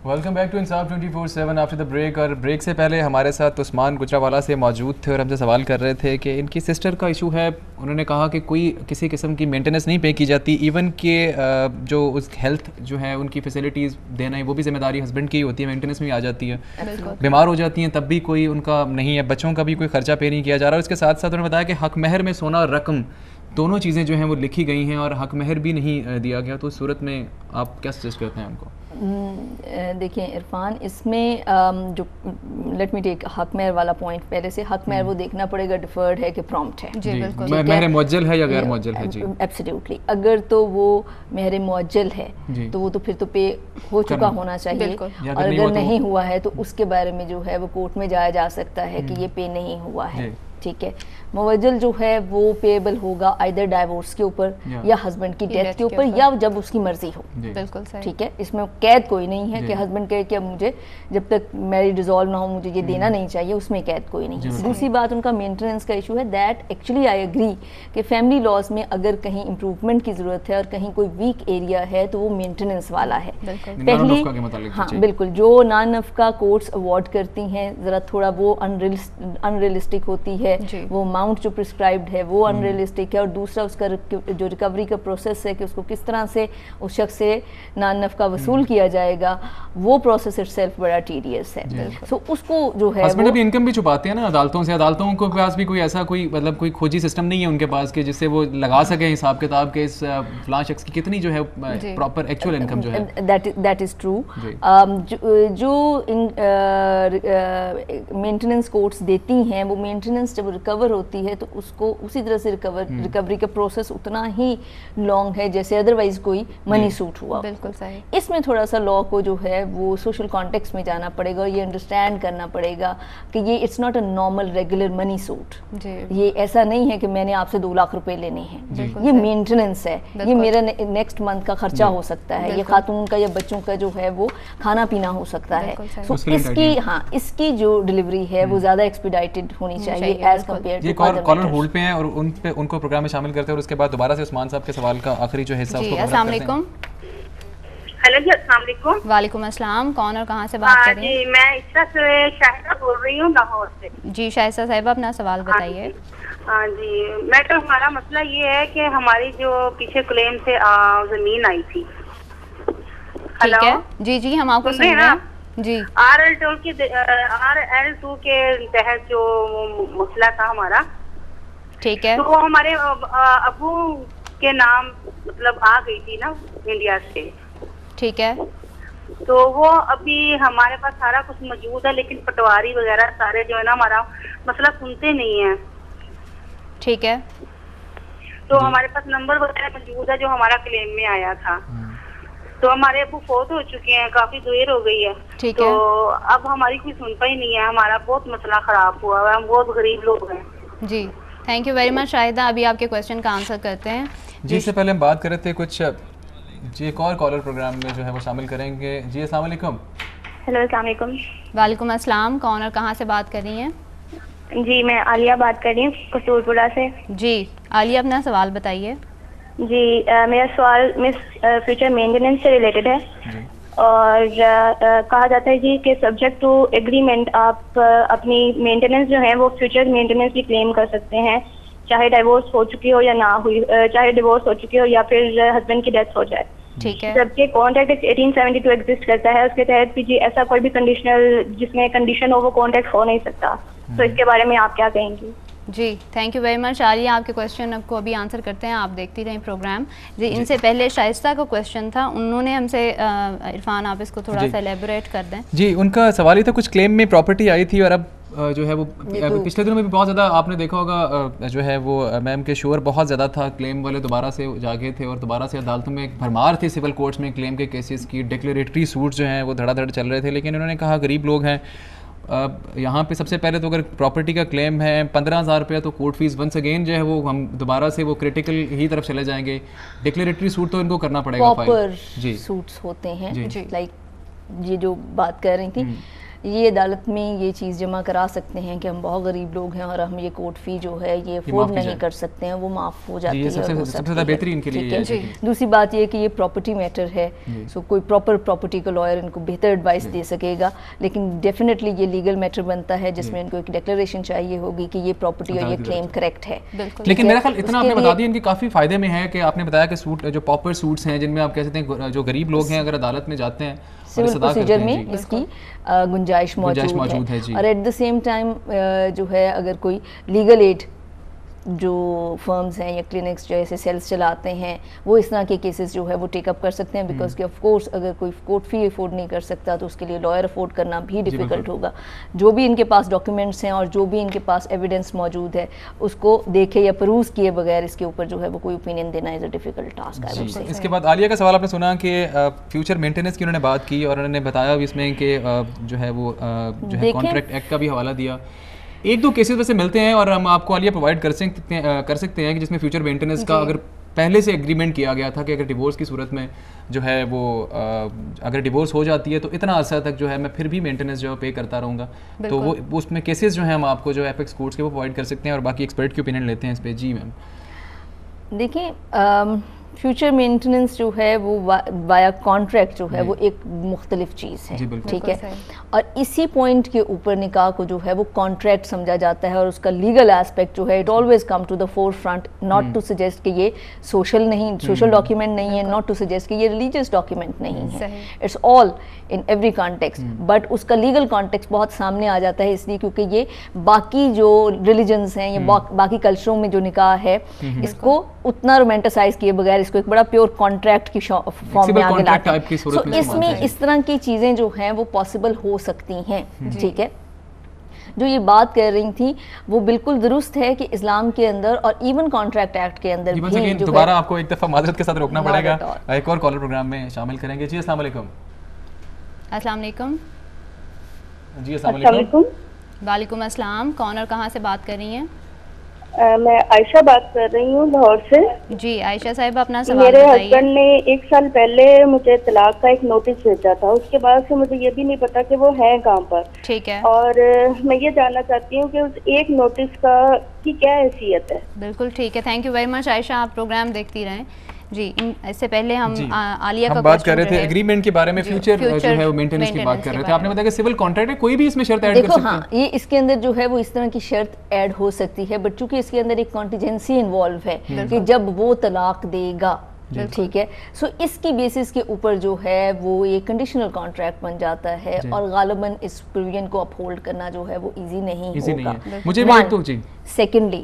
Welcome back to انصاف 24/7 after the break. اور break سے پہلے ہمارے ساتھ عثمان گجراوالا سے موجود تھے اور ہم سے سوال کر رہے تھے کہ ان کی سسٹر کا ایشو ہے. انہوں نے کہا کہ کوئی کسی قسم کی مینٹیننس نہیں پے کی جاتی, ایون کہ جو اس ہیلتھ جو ہے ان کی فیسلٹیز دینا ہے وہ بھی ذمہ داری ہسبینڈ کی ہوتی ہے, مینٹیننس میں آ جاتی ہے. بیمار ہو جاتی ہیں تب بھی کوئی ان کا نہیں ہے, بچوں کا بھی کوئی خرچہ پے نہیں کیا جا رہا. اس کے ساتھ ساتھ انہوں نے بتایا کہ حق مہر میں سونا اور رقم دونوں چیزیں جو ہیں وہ لکھی گئی ہیں اور حق مہر بھی نہیں دیا گیا. تو اس صورت میں آپ کیا سجیسٹ کرتے ہیں ان کو؟ دیکھیں عرفان, اس میں جو لیٹ می ٹیک حق مہر والا پوائنٹ پہلے سے. حق مہر وہ دیکھنا پڑے گا ڈیفرڈ ہے کہ پرومپٹ ہے. جی بالکل, مہر معجل ہے یا غیر معجل ہے؟ جی ایبسلیوٹلی. اگر تو وہ مہر معجل ہے تو وہ تو پھر تو پے ہو چکا ہونا چاہیے, اور اگر نہیں ہوا ہے تو اس کے بارے میں جو ہے وہ کورٹ میں جایا جا سکتا ہے کہ یہ پے نہیں ہوا ہے. ٹھیک ہے, موجل جو ہے وہ پیبل ہوگا آئدر ڈائیورس کے اوپر یا ہسبینڈ کی ڈیتھ کے اوپر یا جب اس کی مرضی ہو. بالکل صحیح. ٹھیک ہے, اس میں قید کوئی نہیں ہے کہ ہسبینڈ کہے کہ مجھے جب تک میری ڈیزالو نہ ہو مجھے یہ دینا نہیں چاہیے, اس میں قید کوئی نہیں ہے. دوسری بات ان کا مینٹیننس کا ایشو ہے. دیٹ ایکچولی آئی اگری کہ فیملی لاز میں اگر کہیں امپروومنٹ کی ضرورت ہے اور کہیں کوئی ویک ایریا ہے تو وہ مینٹیننس والا ہے. پہلی ہاں بالکل, جو نان نفقہ کورٹس اوارڈ کرتی ہیں ذرا تھوڑا وہ انریلسٹک ہوتی ہے, وہ اماؤنٹ جو پرسکرائبڈ ہے وہ انریلسٹک ہے. اور دوسرا اس کا جو ریکوری کا پروسیس ہے کہ اس کو کس طرح سے اس شخص سے نان نفقہ وصول کیا جائے گا, وہ پروسیس اٹ سیلف بڑا ٹیڈیس ہے. سو اس کو جو ہے ہسبینڈ بھی انکم بھی چھپاتے ہیں نا عدالتوں سے. عدالتوں کے پاس بھی کوئی ایسا کوئی مطلب کوئی کھوجی سسٹم نہیں ہے ان کے پاس کہ جس سے وہ لگا سکیں حساب کتاب کہ اس فلاں شخص کی کتنی جو ہے پراپر ایکچوئل انکم جو ہے. That is true. جو مینٹیننس کورٹس دیتی ہیں وہ مینٹیننس جب ریکور ہوتی ہے تو اس کو اسی طرح سے ریکوری کا پروسیس اتنا ہی لانگ ہے جیسے ادروائز کوئی منی سوٹ ہوا. بالکل صحیح. اس میں تھوڑا سا لا کو جو ہے وہ سوشل کانٹیکس میں جانا پڑے گا اور یہ انڈرسٹینڈ کرنا پڑے گا کہ یہ it's not a normal regular money suit. یہ ایسا نہیں ہے کہ میں نے آپ سے 2 لاکھ روپے لینے ہیں, یہ مینٹیننس ہے, یہ میرا نیکسٹ منتھ کا خرچہ ہو سکتا ہے, یہ خاتون کا یا بچوں کا جو ہے وہ کھانا پینا ہو سکتا ہے. اس کی ہاں اس کی جو ڈلیوری ہے وہ زیادہ ایکسپیڈائٹڈ ہونی چاہیے as compare to caller hold پہ ہیں اور ان کو پروگرام میں شامل کرتے ہیں. اور اس کے بعد دوبارہ سے عثمان صاحب کے سوال کا آخری جو حصہ اس کو السلام علیکم. ہیلو جی السلام علیکم. وعلیکم السلام. کون اور کہاں سے بات کر رہی ہیں؟ جی میں عشرہ سے شاہدہ بول رہی ہوں لاہور سے. جی شائستہ صاحبہ اپنا سوال بتائیے. ہاں جی میڈم ہمارا مسئلہ یہ ہے کہ ہماری جو پیچھے کلیم سے زمین آئی تھی. ٹھیک ہے جی جی ہم آپ کو سن رہے ہیں. جی RL2 کے تحت جو مسئلہ تھا ہمارا, ٹھیک ہے, تو ہمارے ابو کے نام مطلب آ گئی تھی نا انڈیا سے. ٹھیک ہے, تو وہ ابھی ہمارے پاس سارا کچھ موجود ہے لیکن پٹواری وغیرہ سارے جو ہے نا ہمارا مسئلہ سنتے نہیں ہیں. ٹھیک ہے, تو ہمارے پاس نمبر وغیرہ موجود ہے جو ہمارا کلیم میں آیا تھا. تو ہمارے ابو فوت ہو چکے ہیں, کافی دیر ہو گئی ہے. تو اب ہماری کوئی سنتا ہی نہیں ہے, ہمارا بہت مسئلہ خراب ہوا ہے, ہم بہت غریب لوگ ہیں. جی thank you very much Shahida. ابھی آپ کے کوشچن کا آنسر کرتے ہیں. جی اس سے پہلے ہم بات کر رہے تھے کچھ جی ایک اور کالر پروگرام میں جو ہے وہ شامل کریں گے. جی السلام علیکم. ہیلو السلام علیکم. وعلیکم السلام. کون اور کہاں سے بات کر رہی ہیں؟ جی میں عالیہ بات کر رہی ہوں قصور پورہ سے. جی عالیہ اپنا سوال بتائیے. جی میرا سوال فیوچر مینٹیننس سے ریلیٹڈ ہے. اور کہا جاتا ہے جی کہ سبجیکٹ ٹو ایگریمنٹ آپ اپنی مینٹیننس جو ہے وہ فیوچر مینٹیننس بھی کلیم کر سکتے ہیں, چاہے ڈائیورس ہو چکی ہو یا نہ ہوئی, چاہے ڈیورس ہو چکی ہو یا پھر ہسبینڈ کی ڈیتھ ہو جائے. ٹھیک ہے, جبکہ کانٹریکٹ ایکٹ 1872 ایگزسٹ کرتا ہے, اس کے تحت بھی جی ایسا کوئی بھی کنڈیشنل جس میں کنڈیشن ہو وہ کانٹریکٹ ہو نہیں سکتا. تو اس کے بارے میں آپ کیا کہیں گی؟ جی تھینک یو ویری مچ. عالیہ آپ کے کویشچن کو ابھی آنسر کرتے ہیں, آپ دیکھتی رہیں پروگرام. جی ان سے پہلے شائستہ کا کویشچن تھا, انہوں نے ہم سے عرفان آپ اس کو تھوڑا سا ایلیبوریٹ کر دیں. جی ان کا سوال یہ تھا کچھ کلیم میں پراپرٹی آئی تھی اور اب جو ہے وہ پچھلے دنوں میں بھی بہت زیادہ آپ نے دیکھا ہوگا جو ہے وہ میم کے شور بہت زیادہ تھا. کلیم والے دوبارہ سے جاگے تھے اور دوبارہ سے عدالتوں میں ایک بھرمار تھی سول کورٹس میں کلیم کے کیسز کی. ڈکلیریٹری سوٹ جو ہیں وہ دھڑا دھڑ چل رہے تھے, لیکن انہوں نے کہا غریب لوگ ہیں. یہاں پہ سب سے پہلے تو اگر پراپرٹی کا کلیم ہے 15,000 روپیہ تو کورٹ فیس ونس اگین جو ہے وہ ہم دوبارہ سے وہ کریٹیکل ہی طرف چلے جائیں گے. ڈکلیریٹری سوٹ تو ان کو کرنا پڑے گا. پراپر سوٹس ہوتے ہیں لائک یہ جو بات کر رہی تھی یہ عدالت میں یہ چیز جمع کرا سکتے ہیں کہ ہم بہت غریب لوگ ہیں اور ہم یہ کورٹ فی جو ہے یہ افورڈ نہیں کر سکتے ہیں, وہ معاف ہو جاتی ہے. سب سے زیادہ بہترین کے لیے. دوسری بات یہ کہ یہ پراپرٹی میٹر ہے, سو کوئی پراپر پراپرٹی کا لائر ان کو بہتر ایڈوائس دے سکے گا, لیکن ڈیفینیٹلی یہ لیگل میٹر بنتا ہے جس میں ان کو ایک ڈیکلریشن چاہیے ہوگی کہ یہ پراپرٹی اور یہ کلیم کریکٹ ہے. لیکن میرا خیال اتنا آپ نے بتا دیا ان کی کافی فائدے میں ہے کہ آپ نے بتایا کہ سوٹ جو پاپر سوٹس ہیں جن میں آپ کہہ سکتے ہیں جو غریب لوگ ہیں اگر عدالت میں جاتے ہیں سول پروسیجر میں اس کی گنجائش موجود ہے. اور ایٹ دا سیم ٹائم جو ہے اگر کوئی لیگل ایڈ جو فرمز ہیں یا کلینکس جو ایسے سیلز چلاتے ہیں وہ اس طرح کے کیسز جو ہے وہ ٹیک اپ کر سکتے ہیں, بیکاز کہ آف کورس اگر کوئی کورٹ فی افورڈ نہیں کر سکتا تو اس کے لیے لائر افورڈ کرنا بھی ڈیفیکلٹ ہوگا. جو بھی ان کے پاس ڈاکیومنٹس ہیں اور جو بھی ان کے پاس ایویڈنس موجود ہے اس کو دیکھے یا پروز کیے بغیر اس کے اوپر جو ہے وہ کوئی اوپینین دینا از اے ڈیفیکلٹ ٹاسک. اس کے بعد عالیہ کا سوال آپ نے سنا کہ فیوچر مینٹیننس کی انہوں نے بات کی اور انہوں نے بتایا بھی اس میں کہ جو ہے وہ جو ہے کانٹریکٹ ایکٹ کا بھی حوالہ دیا. ایک دو کیسز ویسے ملتے ہیں اور ہم آپ کو عالیہ پرووائڈ کر سکتے ہیں کہ جس میں فیوچر مینٹیننس کا اگر پہلے سے ایگریمنٹ کیا گیا تھا کہ اگر ڈیورس کی صورت میں جو ہے وہ اگر ڈیورس ہو جاتی ہے تو اتنا عرصہ تک جو ہے میں پھر بھی مینٹیننس جو ہے پے کرتا رہوں گا, تو وہ اس میں کیسز جو ہیں ہم آپ کو جو ایپیکس کورٹس کے وہ پرووائڈ کر سکتے ہیں اور باقی ایکسپرٹ کی اوپینین لیتے ہیں اس پہ. جی میم. دیکھیں فیوچر مینٹیننس جو ہے وہ وایا کانٹریکٹ جو ہے وہ ایک مختلف چیز ہے, ٹھیک ہے, اور اسی پوائنٹ کے اوپر نکاح کو جو ہے وہ کانٹریکٹ سمجھا جاتا ہے اور اس کا لیگل ایسپیکٹ جو ہے it always come to the forefront, not to suggest کہ یہ سوشل ڈاکیومنٹ نہیں ہے, ناٹ ٹو سجیسٹ کہ یہ ریلیجیس ڈاکیومنٹ نہیں ہے, it's all in every context, but اس کا لیگل کانٹیکسٹ بہت سامنے آ جاتا ہے اس لیے کیونکہ یہ باقی جو ریلیجنس ہیں یا باقی کلچروں میں جو نکاح ہے اس کو اتنا رومانٹیسائز کیے بغیر اس کو ایک بڑا پیور کانٹریکٹ کی فارم میں آگے لاتے ہیں. سو اس میں اس طرح کی چیزیں جو ہیں وہ پاسبل ہو سکتی ہیں, ٹھیک ہے. جو یہ بات کر رہی تھی وہ بالکل درست ہے کہ اسلام کے اندر اور ایون کانٹریکٹ ایکٹ کے اندر بھی دوبارہ آپ کو ایک دفعہ معذرت کے ساتھ روکنا پڑے گا, ایک اور کالر پروگرام میں شامل کریں گے. جی السلام علیکم. السلام علیکم. جی السلام علیکم. وعلیکم السلام. کون اور کہاں سے بات کر رہی ہیں؟ میں عائشہ بات کر رہی ہوں لاہور سے. جی عائشہ صاحب اپنا سوال میرے بتائیے. ہسبینڈ نے 1 سال پہلے مجھے طلاق کا ایک نوٹس بھیجا تھا, اس کے بعد سے مجھے یہ بھی نہیں پتا کہ وہ ہیں کہاں پر. ٹھیک ہے. اور میں یہ جاننا چاہتی ہوں کہ اس ایک نوٹس کی کیا حیثیت ہے. بالکل ٹھیک ہے, تھینک یو ویری مچ عائشہ, آپ پروگرام دیکھتی رہیں. جی اس سے پہلے ہم عالیہ کا بات کر رہے تھے ایگریمنٹ کے بارے میں, فیوچر جو ہے وہ مینٹیننس کی بات کر رہے تھے. آپ نے بتایا کہ سول کانٹریکٹ ہے, کوئی بھی اس میں شرط ایڈ کر سکتا ہے. ہاں یہ اس کے اندر جو ہے وہ اس طرح کی شرط ایڈ ہو سکتی ہے, بٹ چونکہ اس کے اندر ایک کانٹیجنسی انوالو ہے کہ جب وہ طلاق دے گا, ٹھیک ہے, سو اس کی بیسس کے اوپر جو ہے وہ ایک کنڈیشنل کانٹریکٹ بن جاتا ہے اور غالباً اس پروویژن کو اپہولڈ کرنا جو ہے وہ ایزی نہیں ہوگا. مجھے بھی ایک تو جی. سیکنڈلی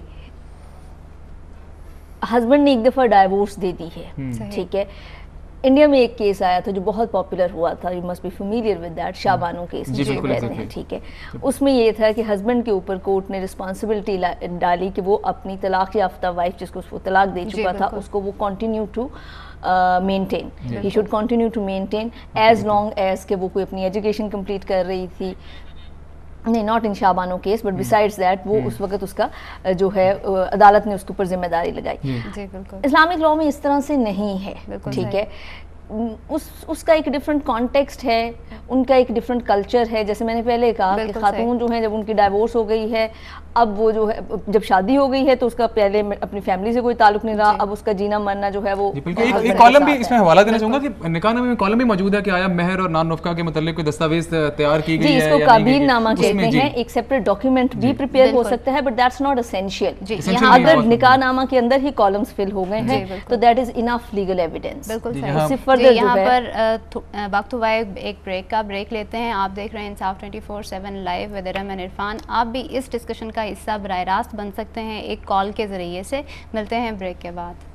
ہسبینڈ نے ایک دفعہ ڈائیورس دے دی ہے, ٹھیک ہے. انڈیا میں ایک کیس آیا تھا جو بہت پاپولر ہوا تھا, you must be familiar with that, Shah Bano case جسے کہتے ہیں, ٹھیک ہے. اس میں یہ تھا کہ ہسبینڈ کے اوپر کورٹ نے رسپانسبلٹی ڈالی کہ وہ اپنی طلاق یافتہ وائف جس کو وہ طلاق دے چکا تھا اس کو وہ continue to maintain, he should continue to maintain as long as کہ وہ کوئی اپنی ایجوکیشن کمپلیٹ کر رہی تھی. نہیں, not in Shah Bano case, but besides that وہ اس وقت اس کا جو ہے عدالت نے اس کے اوپر ذمہ داری لگائی. اسلامک لاء میں اس طرح سے نہیں ہے, ٹھیک ہے. اس کا ایک ڈفرینٹ کانٹیکسٹ ہے, ان کا ایک ڈفرینٹ کلچر ہے. جیسے میں نے پہلے کہا کہ خاتون جو ہیں جب ان کی ڈائیورس ہو گئی ہے, اب وہ جو ہے جب شادی ہو گئی ہے تو اس کا پہلے اپنی فیملی سے کوئی تعلق نہیں رہا, اب اس کا جینا مرنا جو ہے وہ. ایک کالم بھی اس میں حوالہ دینا چاہوں گا کہ نکاح نامے میں کالم بھی موجود ہے کہ آیا مہر اور نان نفقہ کے متعلق کوئی دستاویز تیار کی گئی ہے. جی اس کو قابیل نامہ کہتے ہیں, ایک سیپریٹ ڈاکیومنٹ بھی پریپیئر ہو سکتا ہے, بٹ دیٹس ناٹ اسینشیل. اگر نکاح نامہ کے اندر ہی کالمز فل ہو گئے ہیں تو that is enough legal evidence. بالکل. یہاں پر وقت ہوا ہے ایک بریک کا, بریک لیتے ہیں. آپ دیکھ رہے ہیں انصاف 24/7 لائیو ود ارم عرفان. آپ بھی اس ڈسکشن کا حصہ براہ راست بن سکتے ہیں ایک کال کے ذریعے سے. ملتے ہیں بریک کے بعد.